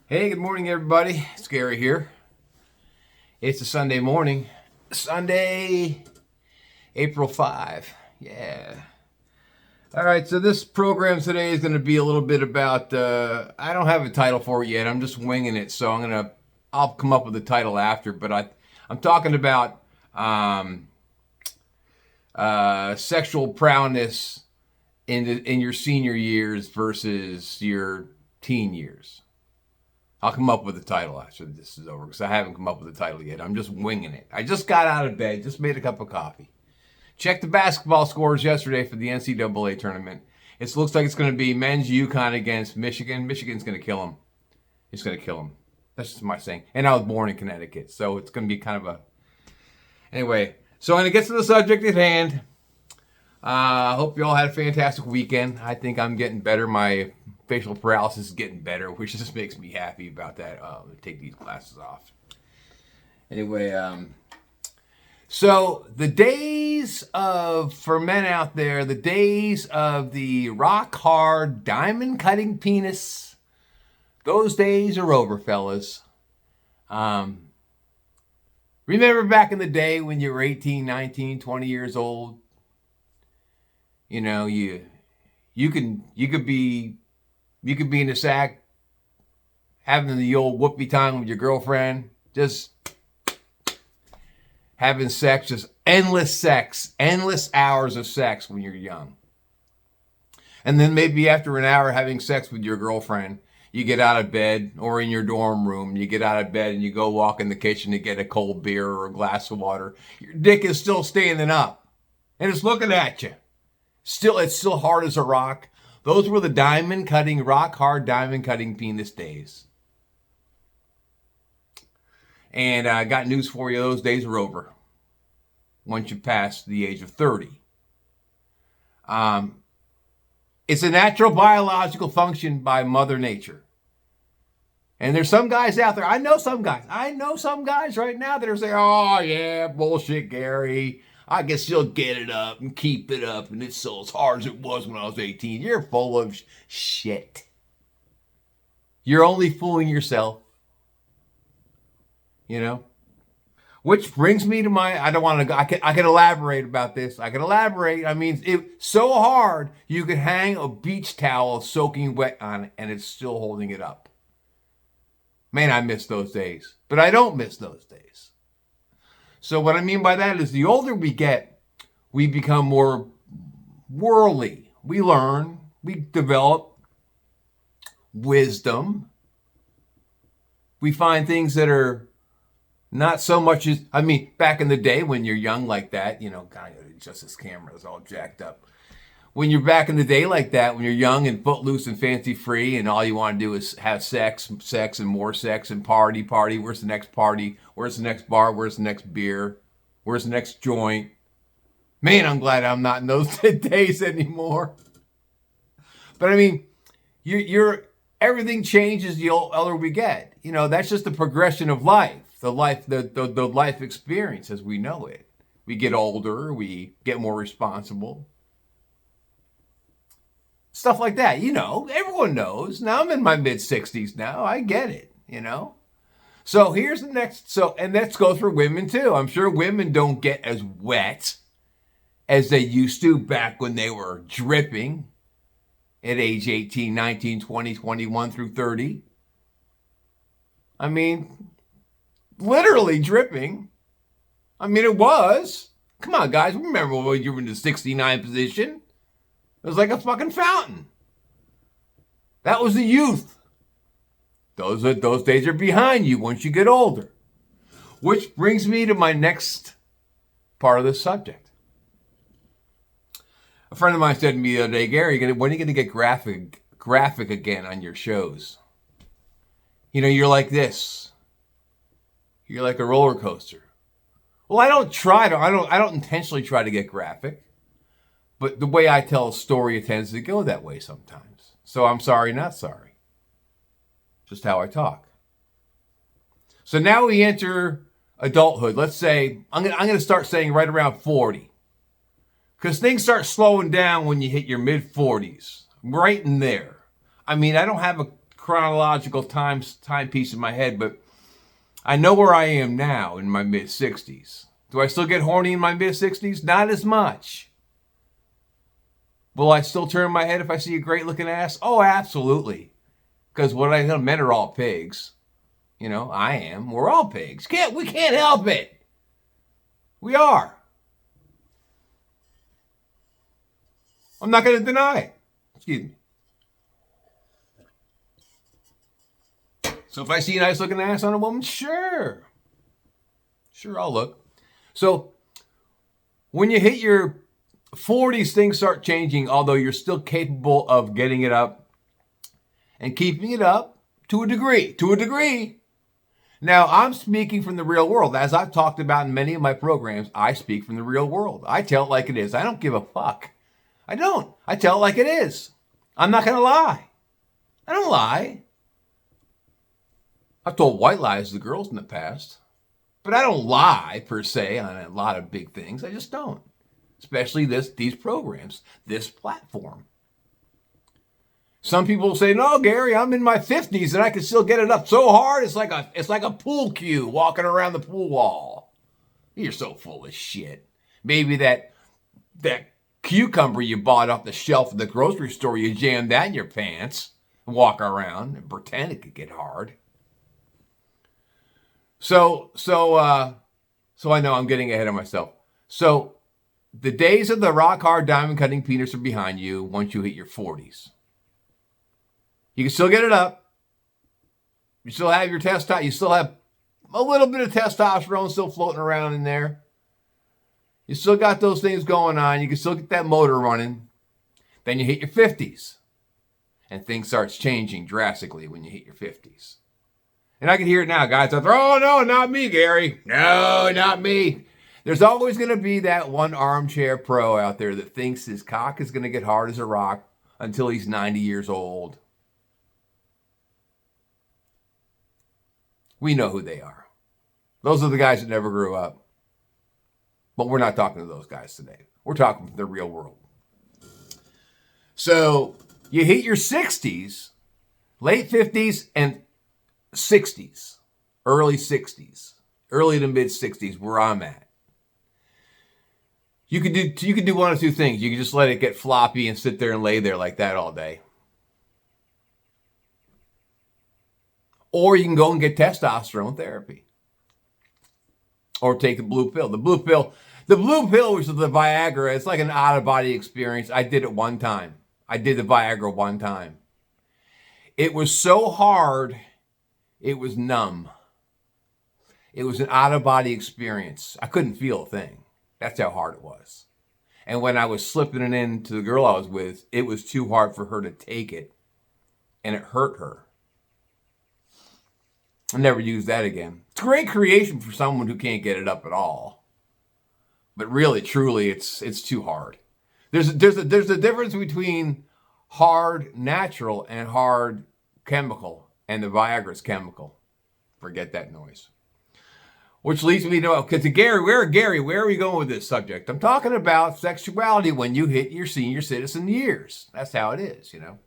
Hey, good morning, everybody. It's Gary here. It's a Sunday morning. Sunday, April 5. Yeah. All right, so this program today is going to be a little bit about, I don't have a title for it yet. I'm just winging it, so I'll come up with a title after, but I'm talking about sexual prowess in your senior years versus your teen years. I'll come up with a title after this is over because I haven't come up with a title yet. I'm just winging it. I just got out of bed, just made a cup of coffee. Checked the basketball scores yesterday for the NCAA tournament. It looks like it's going to be men's UConn against Michigan. Michigan's going to kill them. It's going to kill them. That's just my saying. And I was born in Connecticut, so it's going to be kind of a... Anyway, so I'm going to get to the subject at hand. I hope you all had a fantastic weekend. I think I'm getting better. My facial paralysis is getting better, which just makes me happy about that. Take these glasses off. Anyway, so the days for men out there, the days of the rock hard diamond cutting penis, those days are over, fellas. Remember back in the day when you were 18, 19, 20 years old? You know, you could be in the sack having the old whoopee time with your girlfriend, just having sex, just endless hours of sex when you're young. And then maybe after an hour having sex with your girlfriend, you get out of bed, or in your dorm room, you get out of bed and you go walk in the kitchen to get a cold beer or a glass of water. Your dick is still standing up and it's looking at you. It's still hard as a rock. Those were the rock hard diamond cutting penis days. And I got news for you. Those days are over once you pass the age of 30. It's a natural biological function by Mother Nature. And there's some guys out there. I know some guys right now that are saying, oh yeah, bullshit, Gary. I guess you'll get it up and keep it up, and it's still as hard as it was when I was 18. You're full of shit. You're only fooling yourself. You know? Which brings me to I don't want to go, I can elaborate about this. I mean, it's so hard, you could hang a beach towel soaking wet on it, and it's still holding it up. Man, I miss those days. But I don't miss those days. So what I mean by that is the older we get, we become more worldly. We learn, we develop wisdom. We find things that are not so much as, back in the day when you're young like that, God, just this camera is all jacked up. When you're back in the day like that, when you're young and footloose and fancy free and all you want to do is have sex and more sex and party. Where's the next party? Where's the next bar? Where's the next beer? Where's the next joint? Man, I'm glad I'm not in those days anymore. But everything changes the older we get. That's just the progression of life, the life experience as we know it. We get older, we get more responsible. Stuff like that, everyone knows. Now I'm in my mid-60s now. I get it, So here's the next, and that goes for women too. I'm sure women don't get as wet as they used to back when they were dripping at age 18, 19, 20, 21 through 30. Literally dripping. It was. Come on, guys. Remember when you were in the 69 position? It was like a fucking fountain. That was the youth. Those days are behind you once you get older. Which brings me to my next part of this subject. A friend of mine said to me the other day, Gary, when are you going to get graphic again on your shows? You're like this. You're like a roller coaster. Well, I don't intentionally try to get graphic. But the way I tell a story, it tends to go that way sometimes. So I'm sorry, not sorry. Just how I talk. So now we enter adulthood. Let's say, I'm going to start saying right around 40. Because things start slowing down when you hit your mid-40s. Right in there. I don't have a chronological timepiece in my head, but I know where I am now in my mid-60s. Do I still get horny in my mid-60s? Not as much. Will I still turn my head if I see a great-looking ass? Oh, absolutely. Because men are all pigs. You know, I am. We're all pigs. We can't help it. We are. I'm not going to deny it. Excuse me. So if I see a nice looking ass on a woman, sure, I'll look. So when you hit your 40s, things start changing, although you're still capable of getting it up and keeping it up to a degree. Now, I'm speaking from the real world. As I've talked about in many of my programs, I speak from the real world. I tell it like it is. I don't give a fuck. I don't. I tell it like it is. I'm not going to lie. I don't lie. I've told white lies to girls in the past, but I don't lie per se on a lot of big things. I just don't. Especially these programs, this platform. Some people say, "No, Gary, I'm in my 50s and I can still get it up so hard it's like a pool cue walking around the pool wall." You're so full of shit. Maybe that cucumber you bought off the shelf at the grocery store, you jammed that in your pants and walk around and pretend it could get hard. So I know I'm getting ahead of myself. So the days of the rock hard diamond cutting penis are behind you once you hit your 40s. You can still get it up. You still have your testosterone. You still have a little bit of testosterone still floating around in there. You still got those things going on. You can still get that motor running. Then you hit your 50s. And things starts changing drastically when you hit your 50s. And I can hear it now. Guys out there, "Oh, no, not me, Gary. No, not me." There's always going to be that one armchair pro out there that thinks his cock is going to get hard as a rock until he's 90 years old. We know who they are. Those are the guys that never grew up. But we're not talking to those guys today. We're talking the real world. So you hit your 60s, late 50s and 60s, early 60s, early to mid 60s, where I'm at. You can do one of two things. You can just let it get floppy and sit there and lay there like that all day. Or you can go and get testosterone therapy. Or take the blue pill. The blue pill, which is the Viagra, it's like an out-of-body experience. I did it one time. I did the Viagra one time. It was so hard, it was numb. It was an out-of-body experience. I couldn't feel a thing. That's how hard it was. And when I was slipping it into the girl I was with, it was too hard for her to take it. And it hurt her. I never used that again. It's great creation for someone who can't get it up at all. But really, truly, it's too hard. There's a difference between hard natural and hard chemical. And the Viagra's chemical. Forget that noise. Which leads me to Gary, where are we going with this subject? I'm talking about sexuality when you hit your senior citizen years. That's how it is, you know.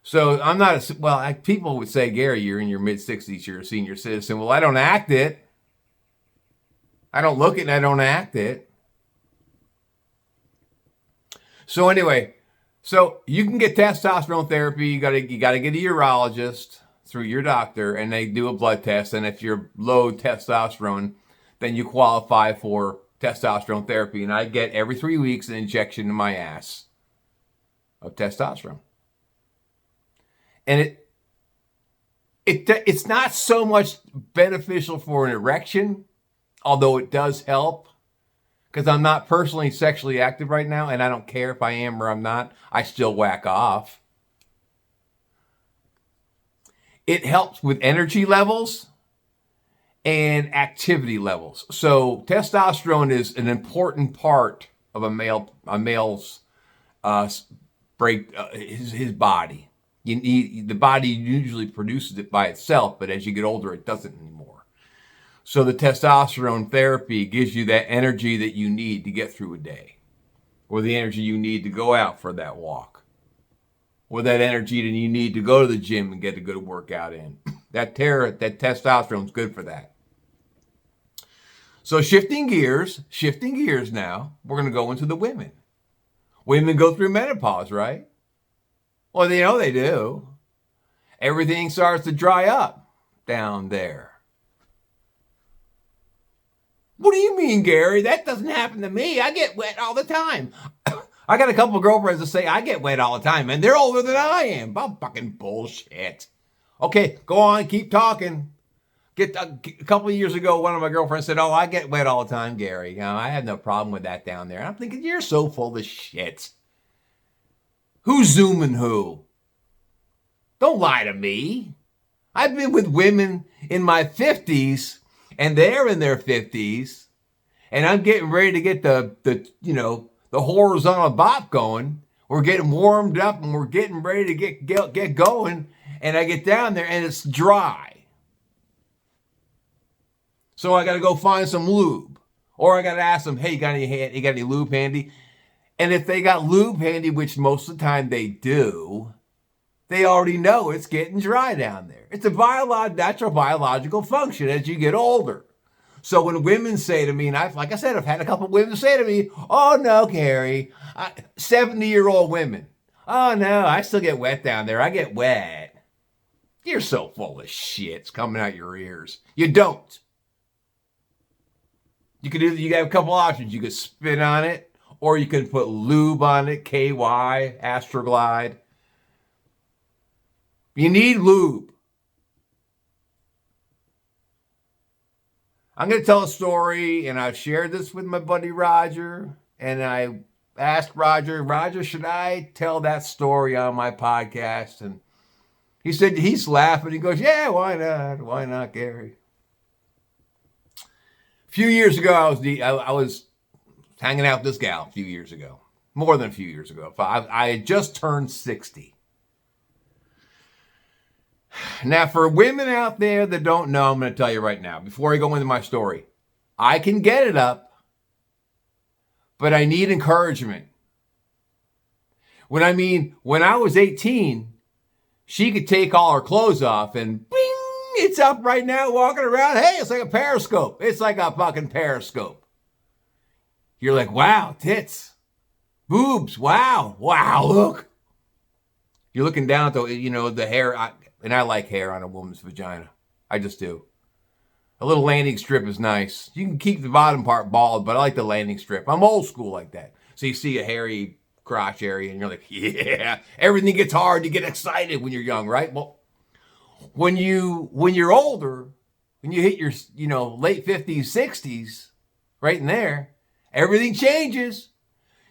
So I'm not people would say, Gary, you're in your mid-60s, you're a senior citizen. Well, I don't act it. I don't look it and I don't act it. So anyway, so you can get testosterone therapy. You gotta get a urologist through your doctor, and they do a blood test. And if you're low testosterone, then you qualify for testosterone therapy. And I get every 3 weeks an injection in my ass of testosterone. And it's not so much beneficial for an erection, although it does help, because I'm not personally sexually active right now, and I don't care if I am or I'm not. I still whack off. It helps with energy levels and activity levels. So testosterone is an important part of a male's his body. The body usually produces it by itself, but as you get older, it doesn't anymore. So the testosterone therapy gives you that energy that you need to get through a day, or the energy you need to go out for that walk. or that energy that you need to go to the gym and get a good workout in. That testosterone is good for that. So shifting gears now, we're going to go into the women. Women go through menopause, right? Well, they know they do. Everything starts to dry up down there. What do you mean, Gary? That doesn't happen to me. I get wet all the time. I got a couple of girlfriends that say I get wet all the time, and they're older than I am. About fucking bullshit. Okay, go on, keep talking. A couple of years ago, one of my girlfriends said, "Oh, I get wet all the time, Gary. You know, I have no problem with that down there." And I'm thinking, you're so full of shit. Who's zooming who? Don't lie to me. I've been with women in my 50s, and they're in their 50s, and I'm getting ready to get the horizontal bop going. We're getting warmed up, and we're getting ready to get going, and I get down there, and it's dry. So I got to go find some lube, or I got to ask them, "Hey, you got any lube handy?" And if they got lube handy, which most of the time they do, they already know it's getting dry down there. It's a natural biological function as you get older. So when women say to me, and I've had a couple of women say to me, "Oh no, Gary," 70-year-old women, "Oh no, I still get wet down there. I get wet." You're so full of shit. It's coming out your ears. You don't. You have a couple options. You could spit on it, or you could put lube on it, KY, Astroglide. You need lube. I'm going to tell a story, and I've shared this with my buddy Roger, and I asked Roger, should I tell that story on my podcast? And he said, he's laughing. He goes, "Yeah, why not? Why not, Gary?" A few years ago, I was hanging out with this gal a few years ago. More than a few years ago. I had just turned 60. Now, for women out there that don't know, I'm going to tell you right now, before I go into my story, I can get it up, but I need encouragement. When I was 18, she could take all her clothes off and bing, it's up right now, walking around. Hey, it's like a periscope. It's like a fucking periscope. You're like, wow, tits, boobs, wow, look. You're looking down at the hair, and I like hair on a woman's vagina. I just do. A little landing strip is nice. You can keep the bottom part bald, but I like the landing strip. I'm old school like that. So you see a hairy crotch area, and you're like, yeah. Everything gets hard. You get excited when you're young, right? Well, when you're older, when you hit your late 50s, 60s, right in there, everything changes.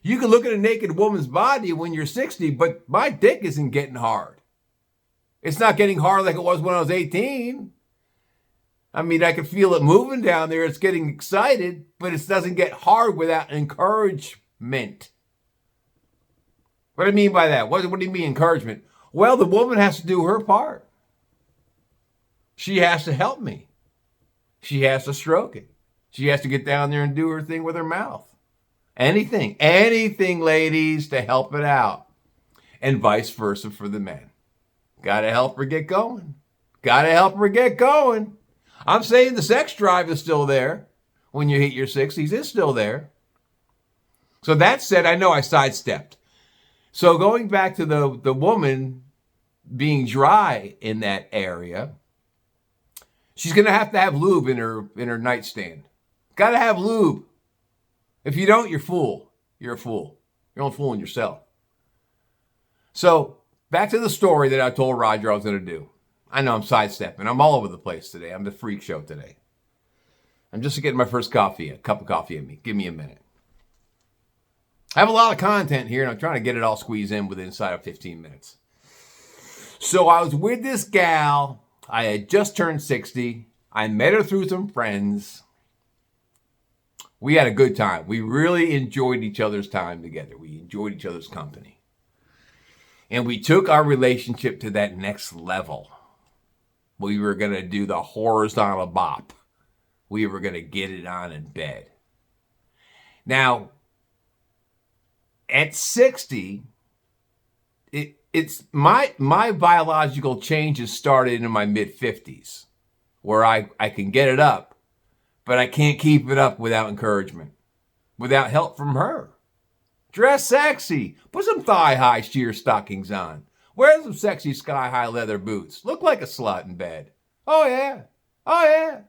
You can look at a naked woman's body when you're 60, but my dick isn't getting hard. It's not getting hard like it was when I was 18. I can feel it moving down there. It's getting excited, but it doesn't get hard without encouragement. What do I mean by that? What do you mean encouragement? Well, the woman has to do her part. She has to help me. She has to stroke it. She has to get down there and do her thing with her mouth. Anything, ladies, to help it out. And vice versa for the men. Gotta help her get going. I'm saying the sex drive is still there when you hit your 60s. It's still there. So that said, I know I sidestepped. So going back to the woman being dry in that area, she's going to have lube in her nightstand. Got to have lube. If you don't, you're a fool. You're a fool. You're only fooling yourself. So back to the story that I told Roger I was going to do. I know I'm sidestepping. I'm all over the place today. I'm the freak show today. I'm just getting my first coffee, a cup of coffee in me. Give me a minute. I have a lot of content here, and I'm trying to get it all squeezed in inside of 15 minutes. So I was with this gal. I had just turned 60. I met her through some friends. We had a good time. We really enjoyed each other's time together. We enjoyed each other's company. And we took our relationship to that next level. We were going to do the horizontal bop. We were going to get it on in bed. Now, at 60, it's my biological changes started in my mid-50s, where I can get it up, but I can't keep it up without encouragement, without help from her. Dress sexy. Put some thigh-high sheer stockings on. Wear some sexy sky-high leather boots. Look like a slut in bed. Oh, yeah. Oh, yeah.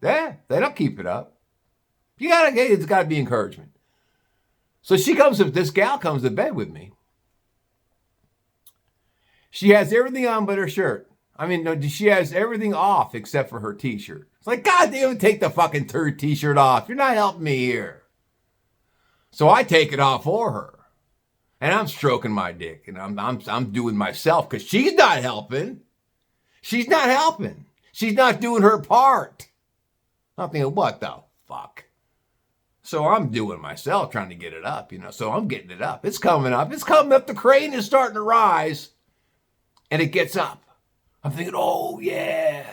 Yeah, they don't keep it up. It's got to be encouragement. So this gal comes to bed with me. She has everything on but her shirt. I mean, no, she has everything off except for her t-shirt. It's like, God damn it, take the fucking third t-shirt off. You're not helping me here. So I take it off for her. And I'm stroking my dick. And I'm doing myself because she's not helping. She's not helping. She's not doing her part. I'm thinking, what the fuck? So I'm doing myself, trying to get it up, So I'm getting it up. It's coming up. It's coming up. The crane is starting to rise. And it gets up. I'm thinking, oh, yeah.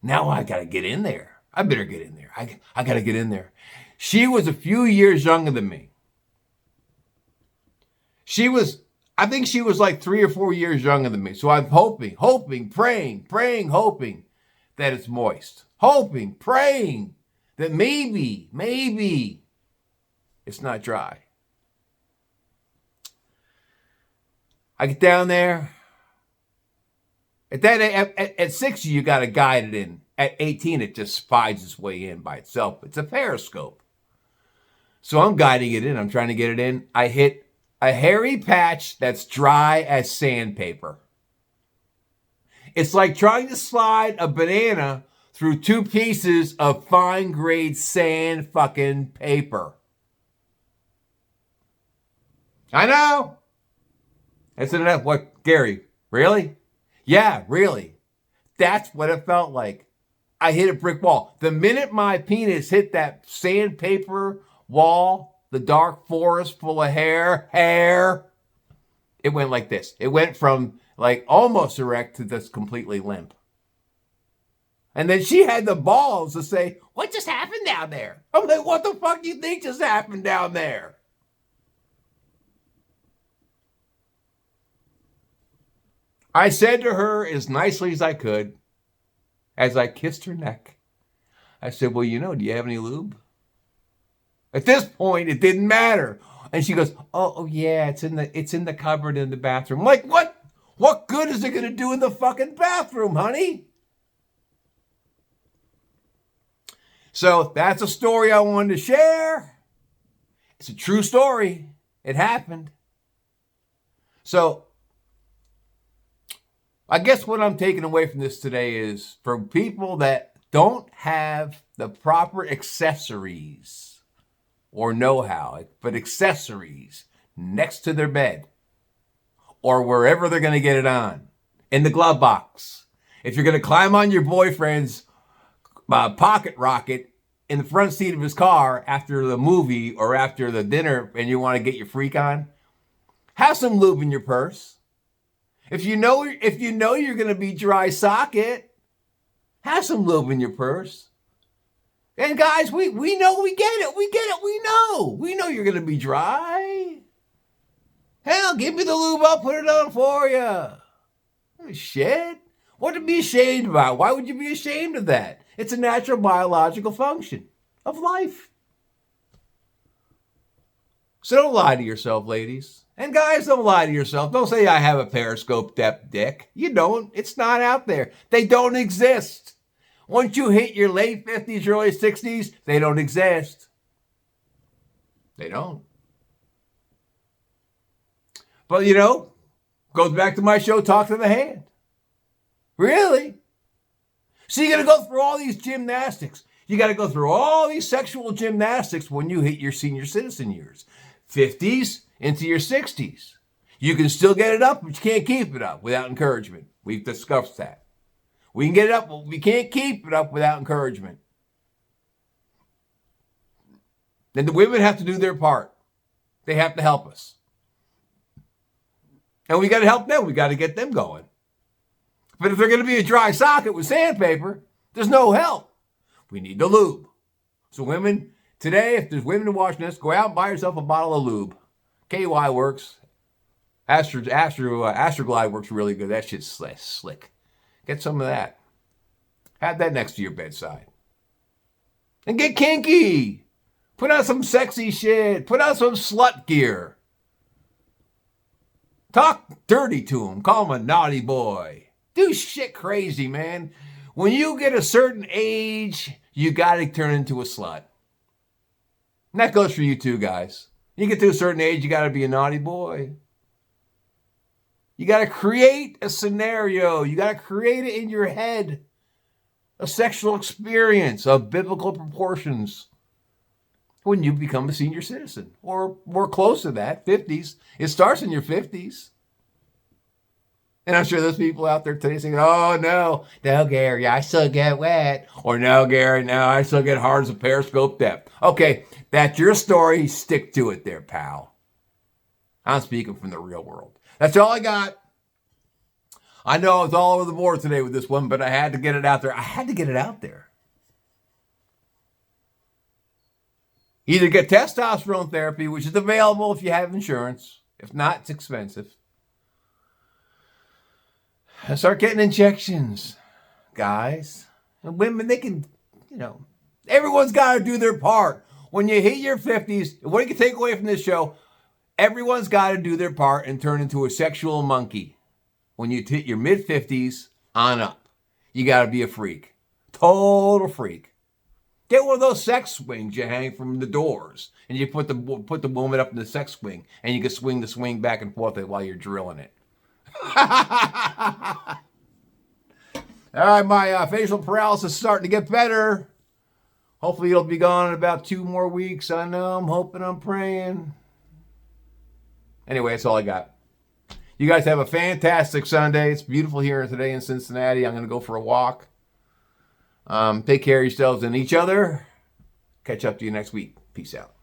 Now I got to get in there. I better get in there. I got to get in there. She was a few years younger than me. I think she was like 3 or 4 years younger than me. So I'm hoping, praying, hoping that it's moist. Hoping, praying that maybe it's not dry. I get down there. At 60, you got to guide it in. At 18, it just finds its way in by itself. It's a periscope. So I'm guiding it in. I'm trying to get it in. I hit a hairy patch that's dry as sandpaper. It's like trying to slide a banana through 2 pieces of fine grade sand fucking paper. I know. Isn't that what, Gary? Really? Yeah, really. That's what it felt like. I hit a brick wall. The minute my penis hit that sandpaper wall, the dark forest full of hair, it went like this. It went from like almost erect to just completely limp. And then she had the balls to say, what just happened down there? I'm like, what the fuck do you think just happened down there? I said to her as nicely as I could, as I kissed her neck, I said, well, do you have any lube? At this point, it didn't matter. And she goes, oh yeah, it's in the cupboard in the bathroom. I'm like, what? What good is it going to do in the fucking bathroom, honey? So that's a story I wanted to share. It's a true story. It happened. So I guess what I'm taking away from this today is for people that don't have the proper accessories or know-how, but accessories next to their bed or wherever they're going to get it on, in the glove box. If you're going to climb on your boyfriend's pocket rocket in the front seat of his car after the movie or after the dinner and you want to get your freak on, have some lube in your purse. If you know you're going to be dry socket, have some lube in your purse. And guys, we know, we get it, we know you're going to be dry. Hell, give me the lube, I'll put it on for you. Shit. What to be ashamed about? Why would you be ashamed of that? It's a natural biological function of life. So don't lie to yourself, ladies. And guys, don't lie to yourself. Don't say I have a periscope depth dick. You don't. It's not out there. They don't exist. Once you hit your late 50s, early 60s, they don't exist. They don't. But goes back to my show, Talk to the Hand. Really? So you're going to go through all these gymnastics. You got to go through all these sexual gymnastics when you hit your senior citizen years. 50s into your 60s. You can still get it up, but you can't keep it up without encouragement. We've discussed that. We can get it up, but we can't keep it up without encouragement. Then the women have to do their part. They have to help us. And we got to help them. We got to get them going. But if they're going to be a dry socket with sandpaper, there's no help. We need the lube. So women, today, if there's women watching this, go out and buy yourself a bottle of lube. KY works. Astroglide works really good. That shit's slick. Get some of that. Have that next to your bedside. And get kinky. Put out some sexy shit. Put out some slut gear. Talk dirty to him. Call him a naughty boy. Do shit crazy, man. When you get a certain age, you got to turn into a slut. And that goes for you too, guys. You get to a certain age, you got to be a naughty boy. You got to create a scenario. You got to create it in your head. A sexual experience of biblical proportions when you become a senior citizen. Or more close to that, 50s. It starts in your 50s. And I'm sure there's people out there today saying, oh, no, Gary, I still get wet. Or no, Gary, no, I still get hard as a periscope depth. Okay, that's your story. Stick to it there, pal. I'm speaking from the real world. That's all I got. I know I was all over the board today with this one, but I had to get it out there. I had to get it out there. Either get testosterone therapy, which is available if you have insurance. If not, it's expensive. And start getting injections, guys. And women, they can, everyone's got to do their part. When you hit your 50s, what you can take away from this show, everyone's got to do their part and turn into a sexual monkey. When you hit your mid-50s on up, you got to be a freak. Total freak. Get one of those sex swings you hang from the doors, and you put the woman up in the sex swing, and you can swing the swing back and forth while you're drilling it. All right, my facial paralysis is starting to get better. Hopefully it'll be gone in about 2 more weeks. I know, I'm hoping, I'm praying. Anyway, that's all I got. You guys have a fantastic Sunday. It's beautiful here today in Cincinnati. I'm going to go for a walk. Take care of yourselves and each other. Catch up to you next week. Peace out.